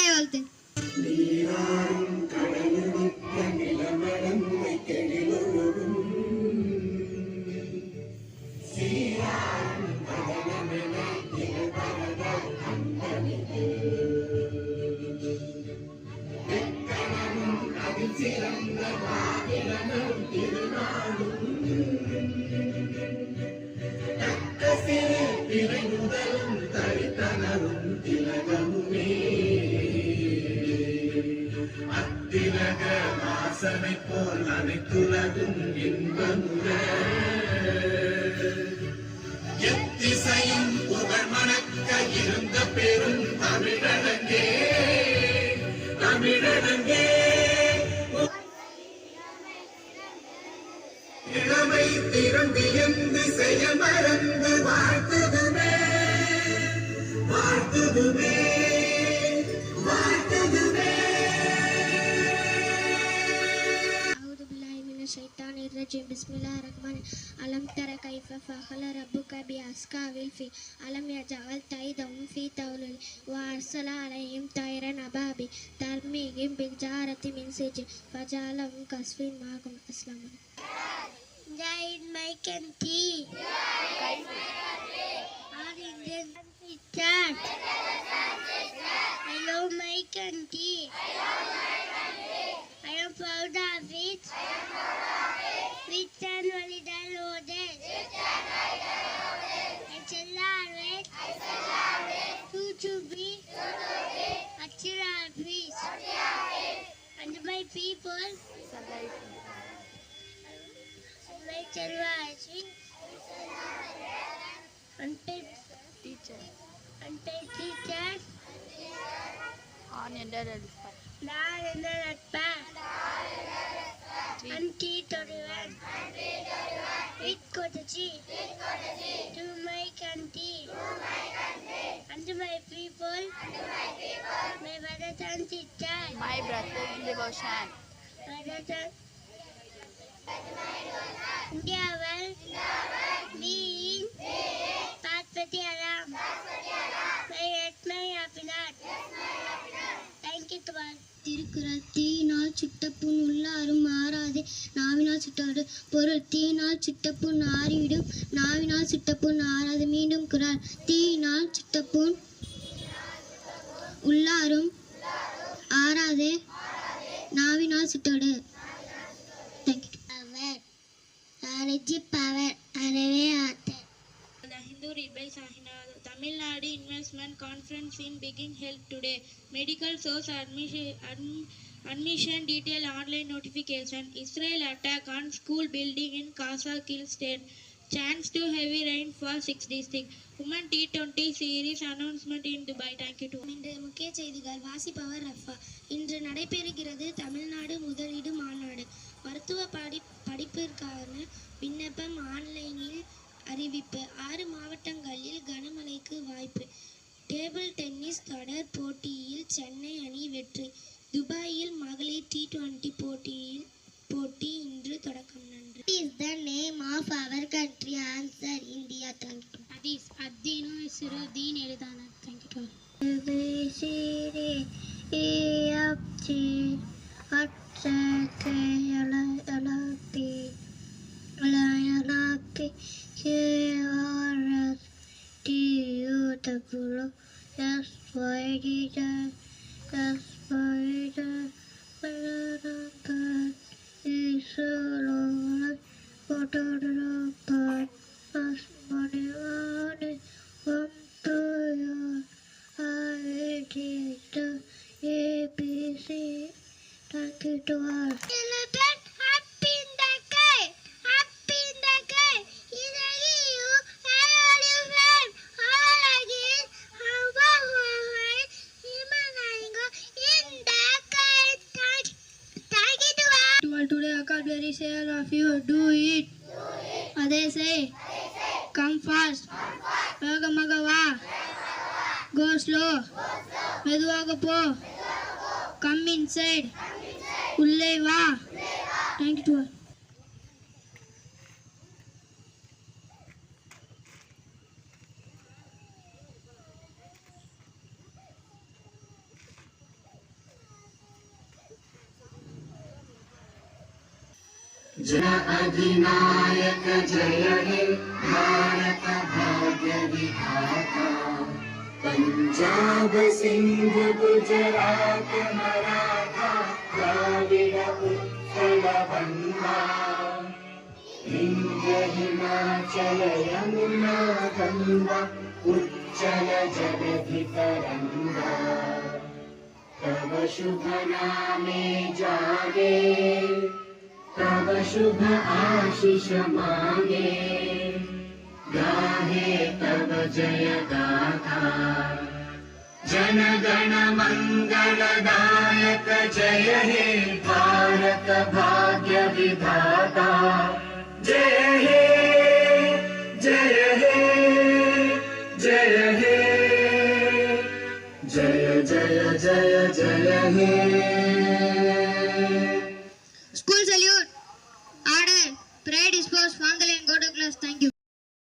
தாய் வாழ்த்து. அத்திலக வாசனை போல் அனைத்துலகும் இன்பமுற எத்திசையும் புகழ் மணக்க இருந்த பெரும் தமிழனங்கே தமிழனங்கே இளமை திறந்து எந்த செய்ய மறந்து வாழ்த்துதுமே வாழ்த்துதுமே வாழ்த்துதுமே. Bismillahirrahmanirrahim. Alam tara kaifa fa'ala rabbuka bi ashabil fi alam yaj'al kaydahum fi tawlil wa arsala alayhim tayran ababi tarmihim bil jarati min sijil fajalahum kasfin ma'akum. Assalamu alaikum. Jai Mike and Tea. Our Indian teacher. Hello Mike and Tea. I am proud of it. Which annually downloaded? I shall always to be a peace. And my people, my children, unpaid teachers, on under and T21 with Kotachi to my country and my people, my brothers and sisters, my brother in devotion. India will be Pathpati Aram. My happiness. Thank you to all. Thirukkural தீயினால் சுட்டப்புண் உள்ளாரும் ஆறாதே நாவினால் சுட்டாடு பொருள் தீயினால் சுட்டப்புண் ஆறிவிடும் நாவினால் சுட்டப்புண் ஆறாது. மீண்டும் குறள் தீயினால் சுட்டப்புண் உள்ளாரும் ஆறாதே நாவினால் சுட்டாடு. பவர் அறவே ஆற்றல். The Hindu read by Sahina. Tamil Nadu Investment Conference in begin held today. Medical source admission detail online notification. Israel attack on school building in Gaza kills 10. Chance to heavy rain for 6 districts. Women T20 series announcement in Dubai. Thank you to இன்று முக்கிய செய்திகள் வாசிப்பவர் Rafah. இன்று நடைபெறுகிறது தமிழ்நாடு முதலீடு மாநாடு. மருத்துவ படிப்பிற்கான விண்ணப்பம் ஆன்லைனில் அறிவிப்பு. 6 மாவட்டங்களில் கனமழைக்கு வாய்ப்பு. டேபிள் டென்னிஸ் தொடர் போட்டியில் சென்னை அணி வெற்றி. துபாயில் மகளிர் T20 போட்டி இன்று தொடக்கம். நன்றி. What is the name of our country? Answer India. Thank you. Hadith Ad-Dinu Yusru Deen Eludana. Thank you. Yes, why did I? Yes, why did I? Is so long. What are the part? As money come to you. I did the ABC. Thank you to all. Today I can't very say all of you do it. They say come fast. Magava. Go slow. Meduvaga po. Come inside. Ulle va. Thank you to all. जन अधिनायक जय हे भारत भाग्य विधाता पंजाब सिंध गुजरात मराठा द्राविड उत्कल बंगा विंध्य हिमाचल यमुना गंगा उच्चल जलधि तरंगा तव शुभ नामे जागे तव शुभ आशीष मांगे गाहे तव जय गाथा जन गण मंगलदायक जय हे भारत भाग्य विधाता जय हे जय हे जय हे जय जय जय जय हे School salute. Order. Prayer disposed. Form the line. Go to class. Thank you.